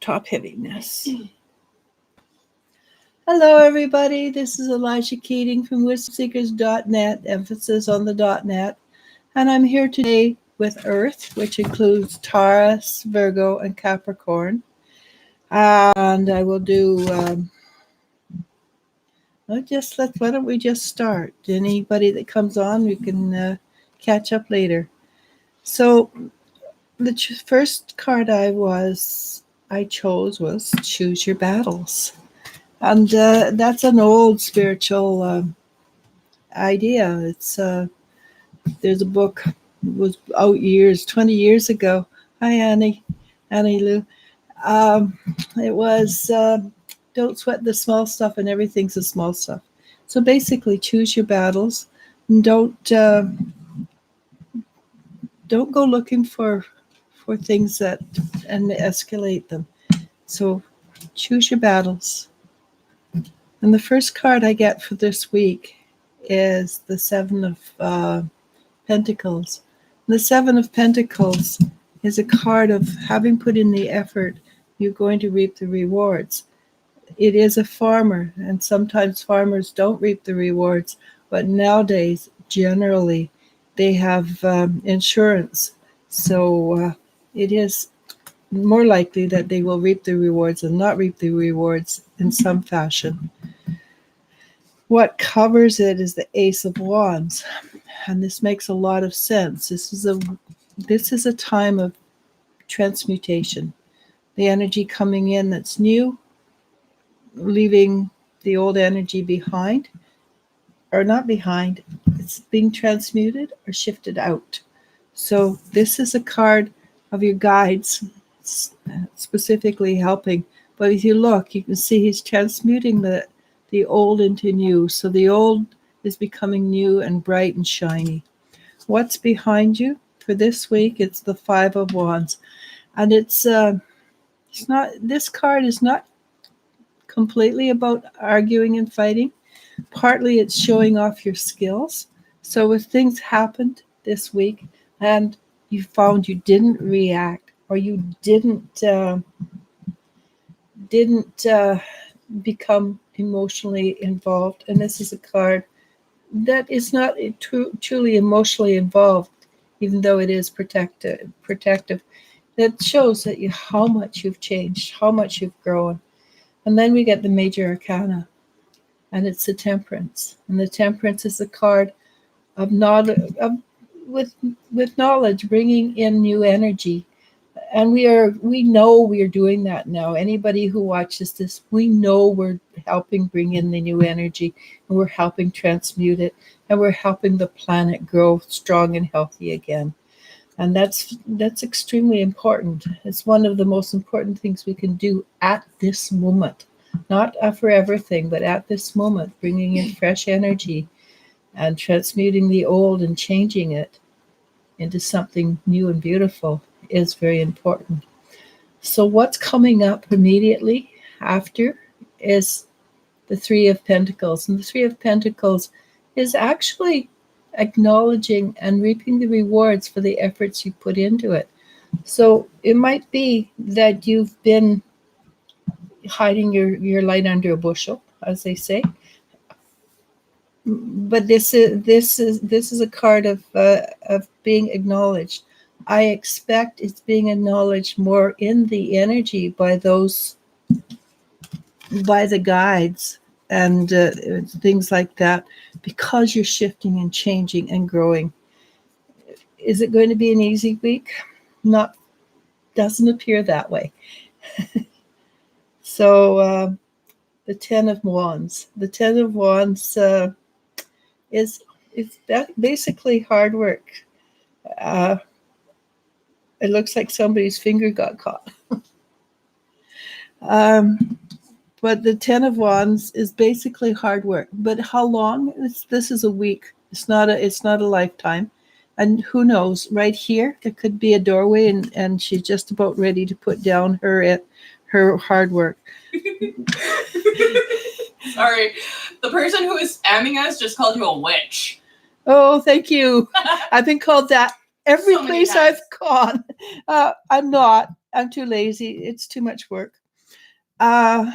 top heaviness. Hello, everybody. This is Eliz-sha Keating from wisdomseekers.net, emphasis on the .net. And I'm here today with Earth, which includes Taurus, Virgo, and Capricorn. And I will do, why don't we just start? Anybody that comes on, we can catch up later. So the first card I chose was Choose Your Battles. And that's an old spiritual idea. It's there's a book, it was out 20 years ago. Hi, Annie Lou. It was don't sweat the small stuff, and everything's the small stuff. So basically, choose your battles. And don't go looking for things and escalate them. So choose your battles. And the first card I get for this week is the Seven of Pentacles. The Seven of Pentacles is a card of having put in the effort, you're going to reap the rewards. It is a farmer, and sometimes farmers don't reap the rewards, but nowadays, generally, they have insurance. So it is more likely that they will reap the rewards and not reap the rewards in some fashion. What covers it is the Ace of Wands, and this makes a lot of sense. This is a time of transmutation. The energy coming in that's new, leaving the old energy behind, or not behind, it's being transmuted or shifted out. So this is a card of your guides, specifically helping. But if you look, you can see he's transmuting the old into new. So the old is becoming new and bright and shiny. What's behind you for this week? It's the Five of Wands. And it's not, this card is not completely about arguing and fighting. Partly it's showing off your skills. So if things happened this week and you found you didn't react, or you didn't become emotionally involved, and this is a card that is not truly emotionally involved, even though it is protective, that shows that how much you've changed, how much you've grown. And then we get the Major Arcana, and it's the Temperance, and the Temperance is a card of knowledge, with knowledge, bringing in new energy. And we know we are doing that now. Anybody who watches this, we know we're helping bring in the new energy, and we're helping transmute it, and we're helping the planet grow strong and healthy again. And that's extremely important. It's one of the most important things we can do at this moment. Not a forever thing, but at this moment, bringing in fresh energy and transmuting the old and changing it into something new and beautiful is very important. So what's coming up immediately after is the Three of Pentacles. And the Three of Pentacles is actually acknowledging and reaping the rewards for the efforts you put into it. So it might be that you've been hiding your light under a bushel, as they say. But this is a card of being acknowledged. I expect it's being acknowledged more in the energy by the guides and things like that, because you're shifting and changing and growing. Is it going to be an easy week? Doesn't appear that way. So the Ten of Wands. The Ten of Wands is basically hard work. It looks like somebody's finger got caught. But the Ten of Wands is basically hard work. But how long? This is a week. It's not a lifetime. And who knows? Right here, there could be a doorway, and she's just about ready to put down her hard work. Sorry, the person who is spamming us just called you a witch. Oh, thank you. I've been called that every So many place I've times. gone. I'm not. I'm too lazy. It's too much work. Uh,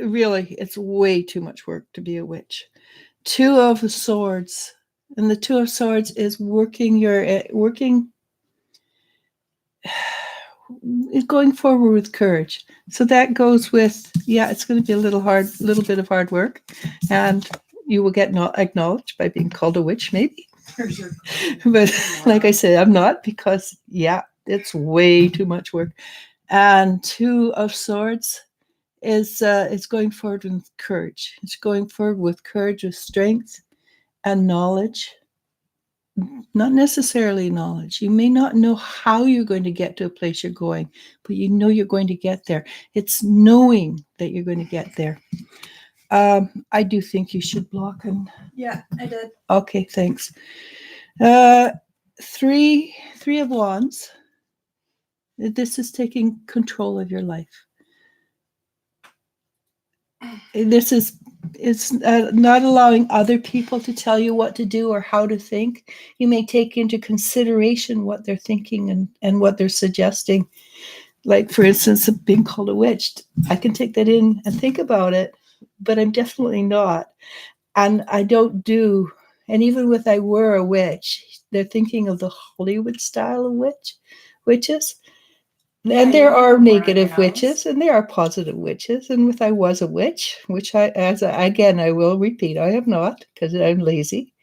really, it's way too much work to be a witch. Two of Swords, and the Two of Swords is working is going forward with courage. So that goes with, yeah, it's going to be a little bit of hard work, and you will get not acknowledged by being called a witch, maybe. But like I said, I'm not, because yeah, it's way too much work. And Two of Swords is going forward with courage. It's going forward with courage, with strength and knowledge. Not necessarily knowledge. You may not know how you're going to get to a place you're going, but you know you're going to get there. It's knowing that you're going to get there. I do think you should block and. Yeah, I did. Okay, thanks. Three of Wands. This is taking control of your life. This is it's not allowing other people to tell you what to do or how to think. You may take into consideration what they're thinking and what they're suggesting. Like, for instance, being called a witch. I can take that in and think about it, but I'm definitely not. And I don't do, and even with I were a witch, they're thinking of the Hollywood style of witches. And there are negative witches, and there are positive witches. And if I was a witch, which again, I will repeat, I am not, because I'm lazy,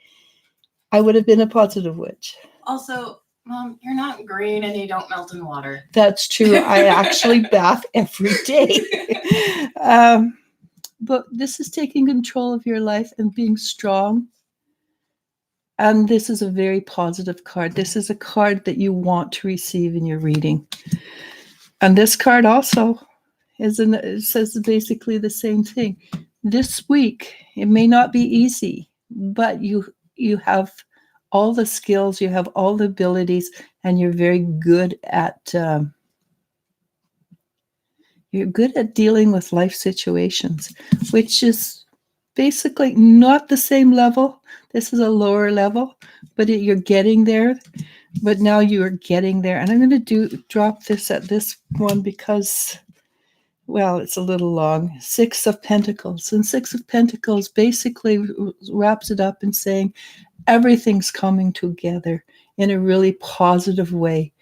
I would have been a positive witch. Also, Mom, you're not green and you don't melt in water. That's true. I actually bath every day. But this is taking control of your life and being strong. And this is a very positive card. This is a card that you want to receive in your reading. And this card also it says basically the same thing. This week, it may not be easy, but you have all the skills, you have all the abilities, and you're very good at dealing with life situations, which is basically not the same level. This is a lower level, but you're getting there. But now you are getting there. And I'm going to drop this at this one because, well, it's a little long. Six of Pentacles. And Six of Pentacles basically wraps it up in saying everything's coming together in a really positive way.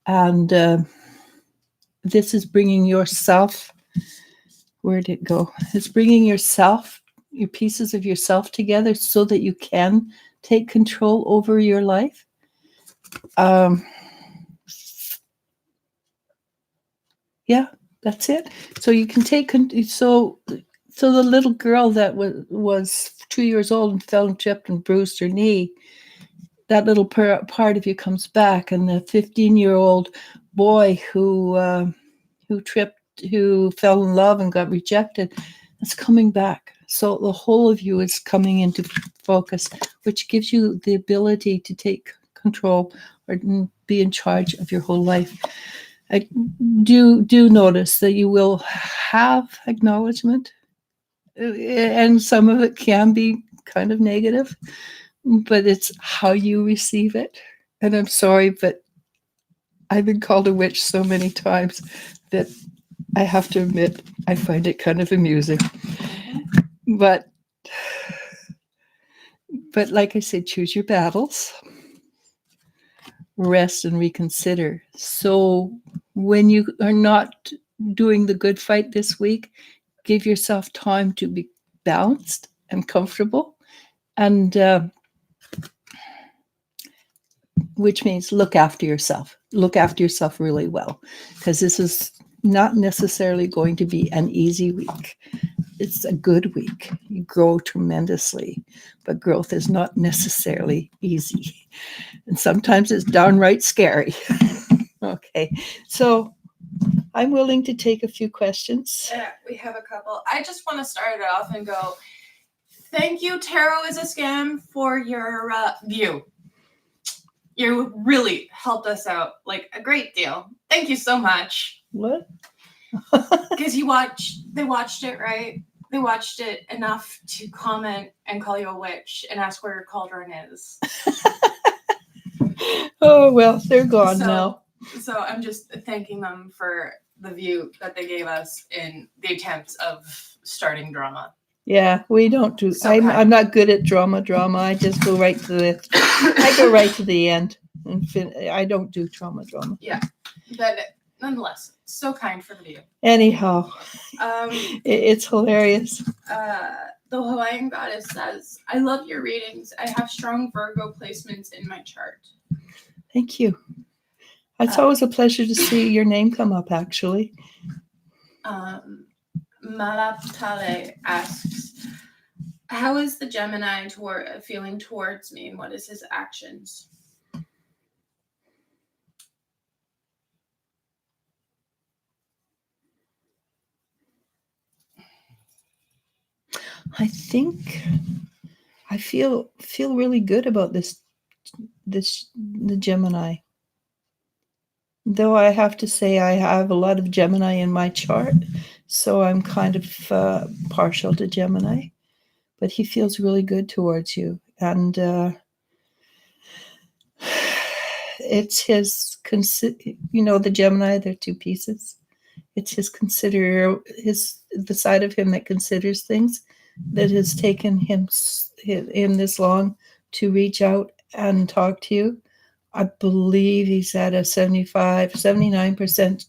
And this is bringing yourself, where'd it go? It's bringing yourself, your pieces of yourself together so that you can take control over your life. Yeah, that's it. So you can take so the little girl that was 2 years old and fell and tripped and bruised her knee, that little part of you comes back, and the 15-year-old boy who fell in love and got rejected, it's coming back. So the whole of you is coming into focus, which gives you the ability to take control or be in charge of your whole life. I do notice that you will have acknowledgement, and some of it can be kind of negative, but it's how you receive it. And I'm sorry, but I've been called a witch so many times that I have to admit I find it kind of amusing. But like I said, choose your battles, rest and reconsider. So when you are not doing the good fight this week, give yourself time to be balanced and comfortable, and which means look after yourself. Look after yourself really well, because this is not necessarily going to be an easy week. It's a good week. You grow tremendously, but growth is not necessarily easy. And sometimes it's downright scary. Okay, so I'm willing to take a few questions. Yeah, we have a couple. I just want to start it off and go, thank you, Tarot is a Scam, for your view. You really helped us out, like, a great deal. Thank you so much. What? Because they watched it, right? They watched it enough to comment and call you a witch and ask where your cauldron is. Oh, well, they're gone now. So I'm just thanking them for the view that they gave us in the attempts of starting drama. Yeah, we don't do. So I'm not good at drama. I just go right to the. I go right to the end, and I don't do drama. Yeah, but nonetheless, so kind for the view. Anyhow, it's hilarious. The Hawaiian goddess says, "I love your readings. I have strong Virgo placements in my chart." Thank you. It's always a pleasure to see your name come up. Actually, Malaptale asks, "How is the Gemini feeling towards me, and what is his actions?" I think I feel really good about the Gemini. Though I have to say I have a lot of Gemini in my chart, so I'm kind of partial to Gemini. But he feels really good towards you, and it's his the Gemini. They're two pieces. It's the side of him that considers things, that has taken him this long to reach out and talk to you. I believe he's at a 79%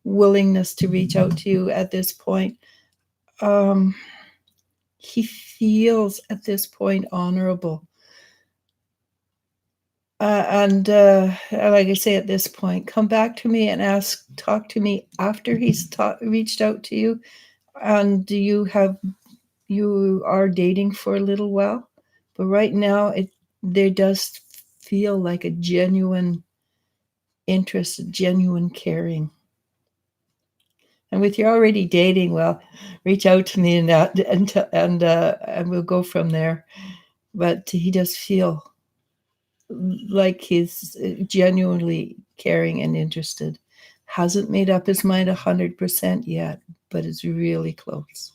willingness to reach out to you at this point. He feels at this point honorable. And like I say, at this point, come back to me and talk to me after he's reached out to you. And you are dating for a little while, but right now there does feel like a genuine interest, genuine caring. And with you already dating, well, reach out to me and we'll go from there. But he does feel like he's genuinely caring and interested. Hasn't made up his mind 100% yet, but is really close.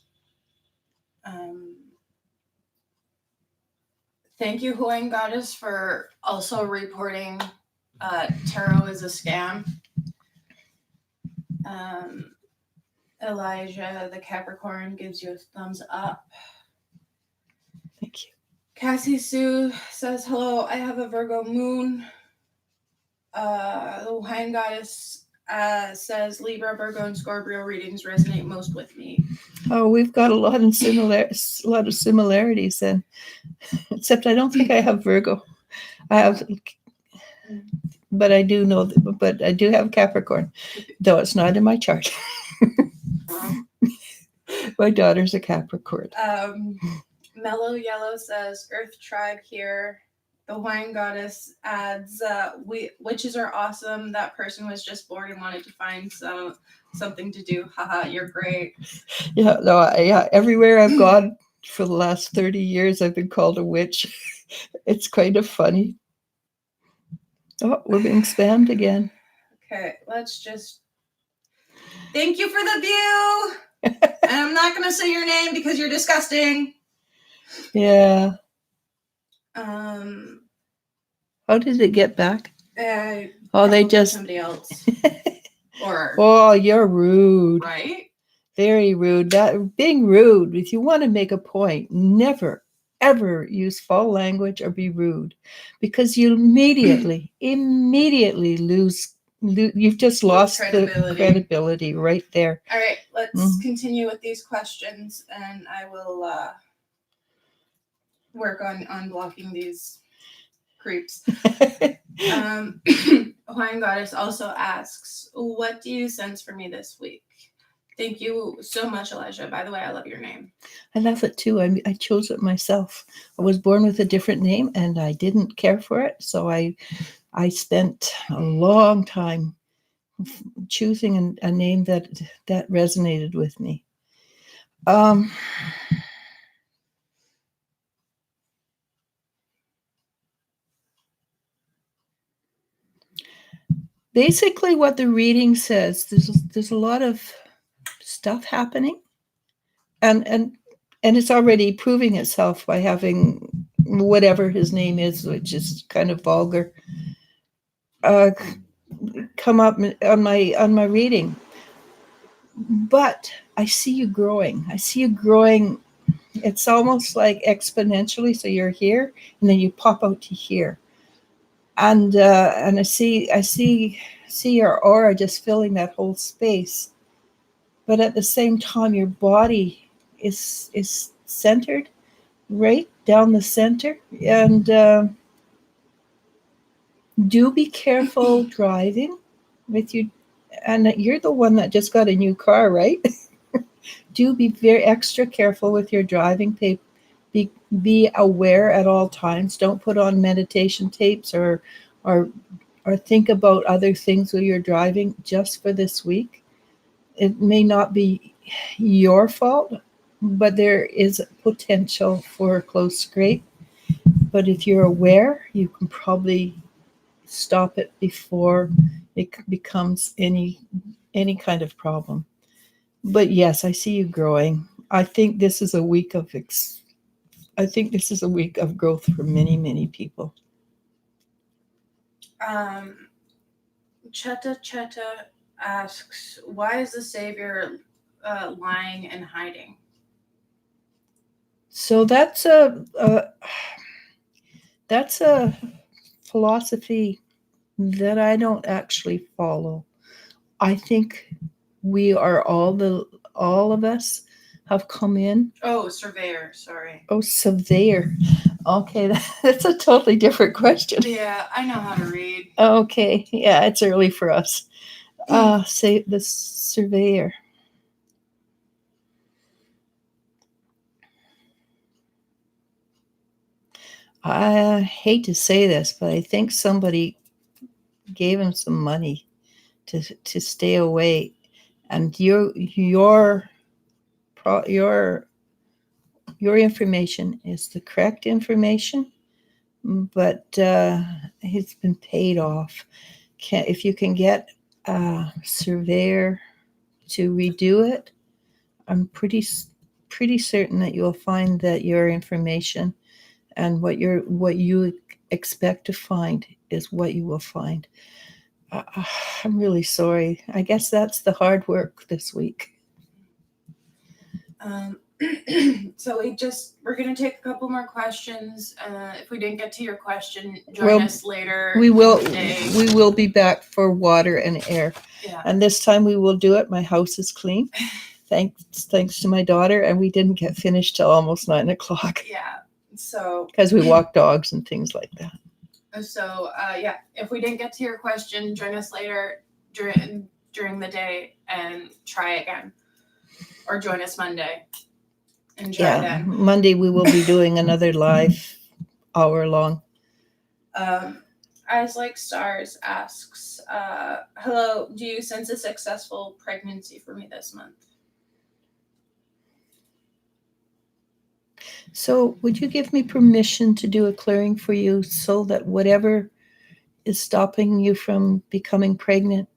Thank you, Hawaiian Goddess, for also reporting tarot is a scam. Elijah, the Capricorn, gives you a thumbs up. Thank you. Cassie Sue says, "Hello, I have a Virgo moon." The Hawaiian Goddess says, "Libra, Virgo, and Scorpio readings resonate most with me." Oh, we've got a lot of similarities then. Except I don't think I have Virgo. I have, but I do know. But I do have Capricorn, though it's not in my chart. My daughter's a Capricorn. Mellow Yellow says, "Earth tribe here." The Hawaiian Goddess adds, "Witches are awesome. That person was just bored and wanted to find something to do. Haha, you're great." Yeah, no, yeah. Everywhere I've gone for the last 30 years, I've been called a witch. It's kind of funny. Oh, we're being spammed again. Okay, let's just. Thank you for the view. And I'm not going to say your name because you're disgusting. Yeah. How did it get back? They just somebody else. Or oh, you're rude. Right? Very rude. That being rude. If you want to make a point, never ever use foul language or be rude, because you immediately lose. You've just lost the credibility right there. All right, let's continue with these questions, and I will work on blocking these creeps. Hawaiian Goddess also asks, "What do you sense for me this week?" Thank you so much, Eliz-sha. By the way, I love your name. I love it too. I chose it myself. I was born with a different name, and I didn't care for it, so I spent a long time choosing a name that resonated with me. Basically, what the reading says, there's a lot of stuff happening, and it's already proving itself by having whatever his name is, which is kind of vulgar. uh, come up on my reading. But I see you growing. I see you growing. It's almost like exponentially. So you're here, and then you pop out to here, and I see your aura just filling that whole space. But at the same time, your body is centered right down the center, and do be careful driving with you. And you're the one that just got a new car, right? Do be very extra careful with your driving. Be aware at all times. Don't put on meditation tapes or or think about other things while you're driving just for this week. It may not be your fault, but there is potential for a close scrape. But if you're aware, you can probably stop it before it becomes any kind of problem. But yes, I see you growing. I think this is a week of I think this is a week of growth for many people. Cheta asks, why is the Savior lying and hiding? So that's a philosophy that I don't actually follow. I think we are all of us have come in. Oh, surveyor, sorry. Oh, surveyor. Okay, that's a totally different question. Yeah, I know how to read. Okay, yeah, it's early for us. Say the surveyor. I hate to say this, but I think somebody gave him some money to stay away, and your information is the correct information, but he's been paid off. If you can get a surveyor to redo it, I'm pretty certain that you'll find that your information and what you expect to find is what you will find. Uh, I'm really sorry. I guess that's the hard work this week. So we're gonna take a couple more questions. If we didn't get to your question, join us later. We will be back for water and air. Yeah. And this time we will do it. My house is clean. Thanks to my daughter, and we didn't get finished till almost 9:00. Yeah. So because we walk dogs and things like that. So yeah, if we didn't get to your question, join us later during the day and try again, or join us Monday and try again. Monday we will be doing another live hour long. Eyes Like Stars asks, hello, do you sense a successful pregnancy for me this month? So would you give me permission to do a clearing for you so that whatever is stopping you from becoming pregnant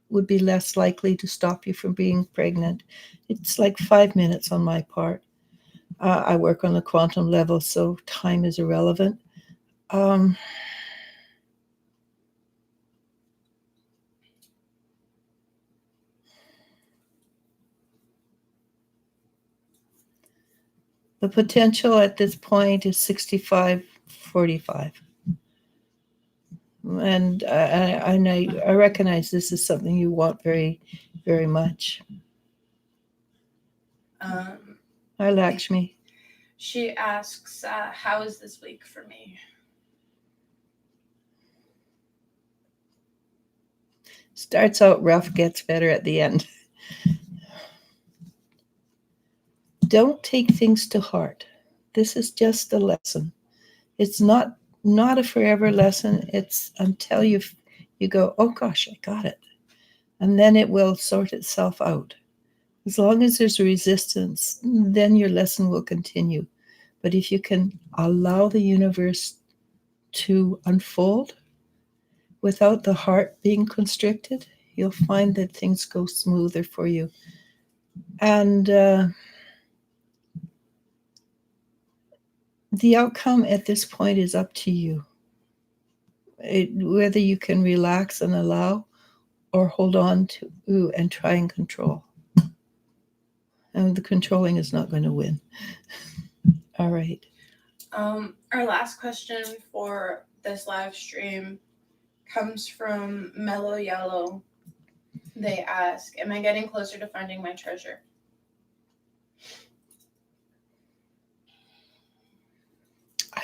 would be less likely to stop you from being pregnant? It's like 5 minutes on my part. I work on the quantum level, so time is irrelevant. The potential at this point is 65-45. And I recognize this is something you want very, very much. Hi, Lakshmi. She asks, how is this week for me? Starts out rough, gets better at the end. Don't take things to heart. This is just a lesson. It's not a forever lesson. It's until you go, oh gosh, I got it. And then it will sort itself out. As long as there's resistance, then your lesson will continue. But if you can allow the universe to unfold without the heart being constricted, you'll find that things go smoother for you. And the outcome at this point is up to you. whether you can relax and allow or hold on to and try and control. And the controlling is not going to win. All right. Our last question for this live stream comes from Mellow Yellow. They ask, am I getting closer to finding my treasure?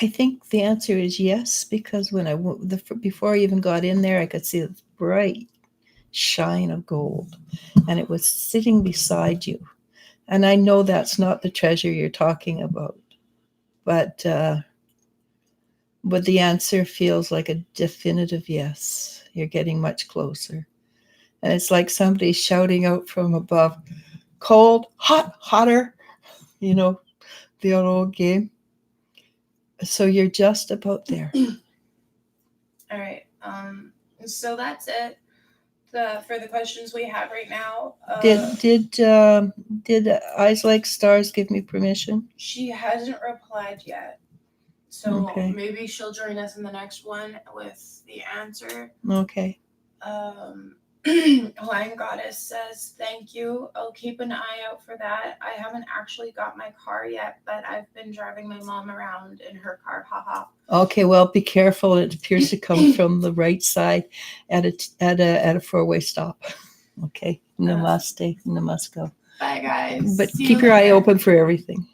I think the answer is yes, because when before I even got in there, I could see this bright shine of gold, and it was sitting beside you. And I know that's not the treasure you're talking about, but the answer feels like a definitive yes. You're getting much closer, and it's like somebody shouting out from above, "Cold, hot, hotter," the old game. So you're just about there. All right. So that's it. For the questions we have right now. Did Eyes Like Stars give me permission? She hasn't replied yet. So Okay. maybe she'll join us in the next one with the answer. Okay. Hawaiian Goddess says, thank you. I'll keep an eye out for that. I haven't actually got my car yet, but I've been driving my mom around in her car. Haha. Okay, well, be careful. It appears to come from the right side at a four-way stop. Okay. Namaste. Namaskar. Bye, guys. But See keep you your eye later. open for everything.